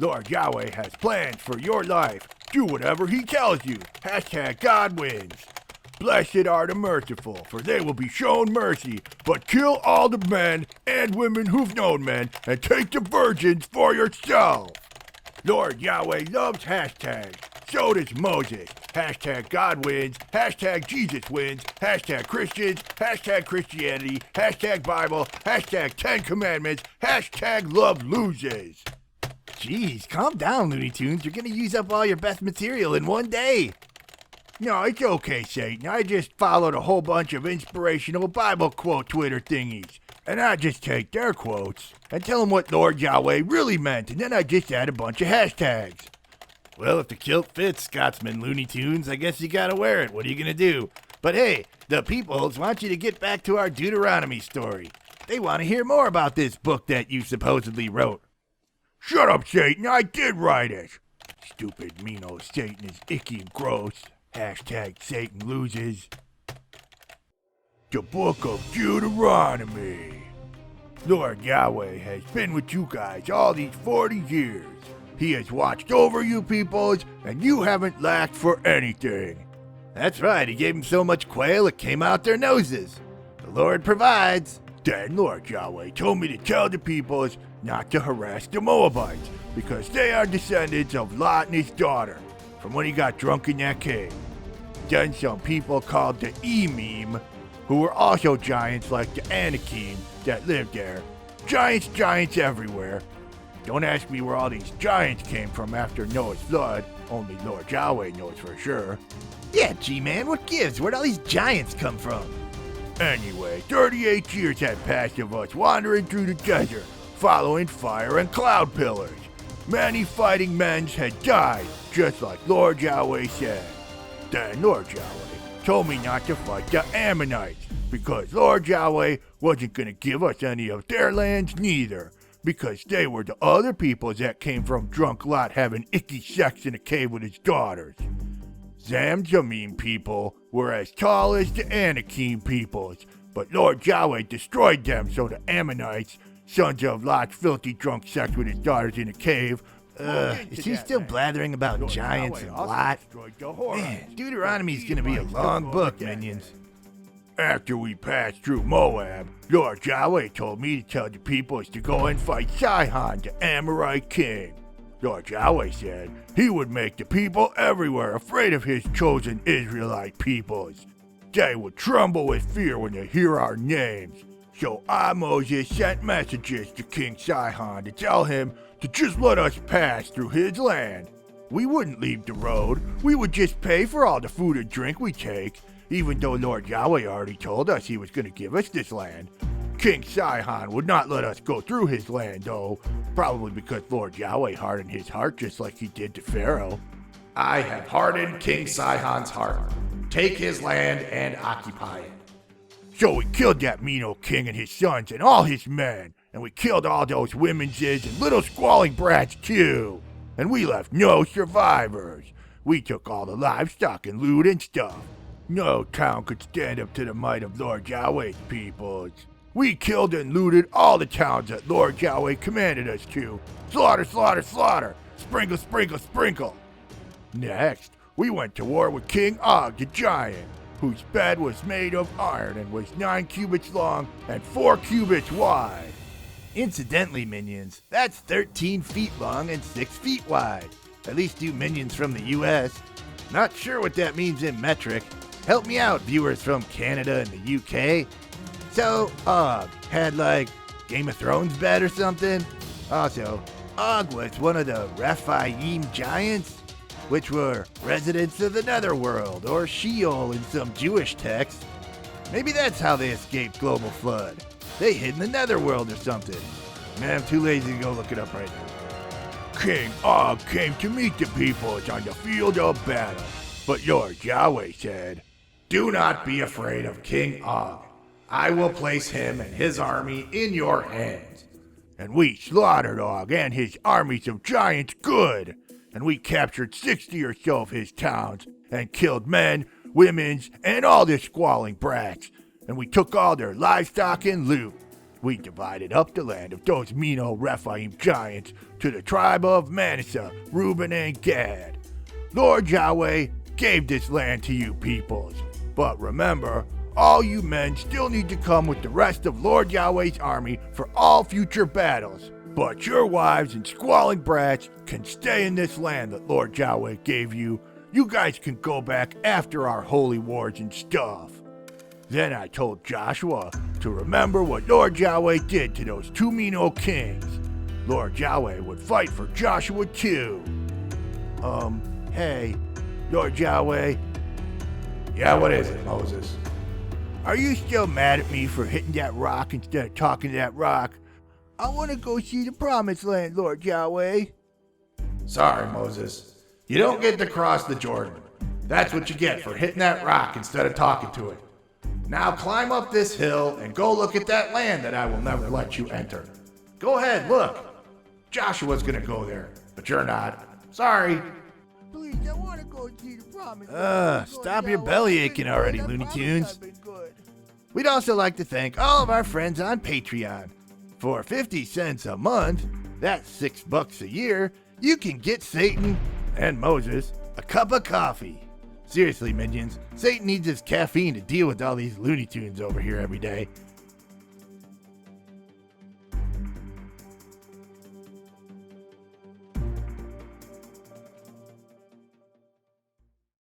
Lord Yahweh has plans for your life. Do whatever he tells you. Hashtag God wins. Blessed are the merciful, for they will be shown mercy. But kill all the men and women who've known men, and take the virgins for yourself. Lord Yahweh loves hashtags. So does Moses. Hashtag God wins. Hashtag Jesus wins. Hashtag Christians. Hashtag Christianity. Hashtag Bible. Hashtag 10 Commandments. Hashtag love loses. Jeez, calm down, Looney Tunes. You're gonna use up all your best material in one day. No, it's okay, Satan. I just followed a whole bunch of inspirational Bible quote Twitter thingies. And I just take their quotes and tell them what Lord Yahweh really meant, and then I just add a bunch of hashtags. Well, if the kilt fits, Scotsman Looney Tunes, I guess you gotta wear it. What are you gonna do? But hey, the peoples want you to get back to our Deuteronomy story. They want to hear more about this book that you supposedly wrote. Shut up, Satan. I did write it. Stupid, mean old Satan is icky and gross. Hashtag Satan loses. The book of Deuteronomy. Lord Yahweh has been with you guys all these 40 years. He has watched over you peoples, and you haven't lacked for anything. That's right, he gave them so much quail it came out their noses. The Lord provides. Then Lord Yahweh told me to tell the peoples not to harass the Moabites, because they are descendants of Lot and his daughter, from when he got drunk in that cave. Then some people called the Emim, who were also giants like the Anakim that lived there. Giants everywhere. Don't ask me where all these giants came from after Noah's flood. Only Lord Yahweh knows for sure. Yeah, G-Man, what gives? Where'd all these giants come from? Anyway, 38 years had passed of us wandering through the desert, following fire and cloud pillars. Many fighting men had died, just like Lord Yahweh said. Then Lord Yahweh told me not to fight the Ammonites, because Lord Yahweh wasn't going to give us any of their lands neither, because they were the other peoples that came from drunk Lot having icky sex in a cave with his daughters. Zamzamim people were as tall as the Anakim peoples, but Lord Yahweh destroyed them, so the Ammonites, sons of Lot's filthy drunk sex with his daughters in a cave. Is he still blathering about Lord giants Yahweh and also Lot? destroyed the Horites. Man, Deuteronomy's gonna be a long book, minions. After we passed through Moab, Lord Yahweh told me to tell the peoples to go and fight Sihon, the Amorite king. Lord Yahweh said he would make the people everywhere afraid of his chosen Israelite peoples. They would tremble with fear when they hear our names. So I, Moses, sent messages to King Sihon to tell him to just let us pass through his land. We wouldn't leave the road. We would just pay for all the food and drink we take, even though Lord Yahweh already told us he was going to give us this land. King Sihon would not let us go through his land, though, probably because Lord Yahweh hardened his heart just like he did to Pharaoh. I have hardened King Sihon's heart. Take his land and occupy it. So we killed that mean old king and his sons and all his men, and we killed all those womenses and little squalling brats too. And we left no survivors. We took all the livestock and loot and stuff. No town could stand up to the might of Lord Yahweh's peoples. We killed and looted all the towns that Lord Yahweh commanded us to. Slaughter, slaughter, slaughter. Sprinkle, sprinkle, sprinkle. Next, we went to war with King Og the giant, whose bed was made of iron and was 9 cubits long and 4 cubits wide. Incidentally, minions, that's 13 feet long and 6 feet wide. At least you minions from the US. Not sure what that means in metric. Help me out, viewers from Canada and the UK. So, Og had like Game of Thrones bed or something? Also, Og was one of the Rephaim giants, which were residents of the Netherworld, or Sheol in some Jewish texts. Maybe that's how they escaped global flood. They hid in the Netherworld or something. Man, I'm too lazy to go look it up right now. King Og came to meet the peoples on the field of battle, but Lord Yahweh said, Do not be afraid of King Og. I will place him and his army in your hands. And we slaughtered Og and his armies of giants good, and we captured 60 or so of his towns, and killed men, women, and all the squalling brats, and we took all their livestock and loot. We divided up the land of those mean old Rephaim giants to the tribe of Manasseh, Reuben, and Gad. Lord Yahweh gave this land to you peoples. But remember, all you men still need to come with the rest of Lord Yahweh's army for all future battles. But your wives and squalling brats can stay in this land that Lord Yahweh gave you. You guys can go back after our holy wars and stuff. Then I told Joshua to remember what Lord Yahweh did to those two mean old kings. Lord Yahweh would fight for Joshua too. Hey, Lord Yahweh. Yeah, what is it, Moses? Are you still mad at me for hitting that rock instead of talking to that rock? I want to go see the promised land, Lord Yahweh. Sorry, Moses. You don't get to cross the Jordan. That's what you get for hitting that rock instead of talking to it. Now climb up this hill and go look at that land that I will never let you enter. Go ahead, look. Joshua's gonna go there, but you're not. Sorry. Please, I want to go see the promised land. Stop your belly aching already, Looney Tunes. We'd also like to thank all of our friends on Patreon. For 50 cents a month, that's $6 a year, you can get Satan and Moses a cup of coffee. Seriously, minions, Satan needs his caffeine to deal with all these Looney Tunes over here every day.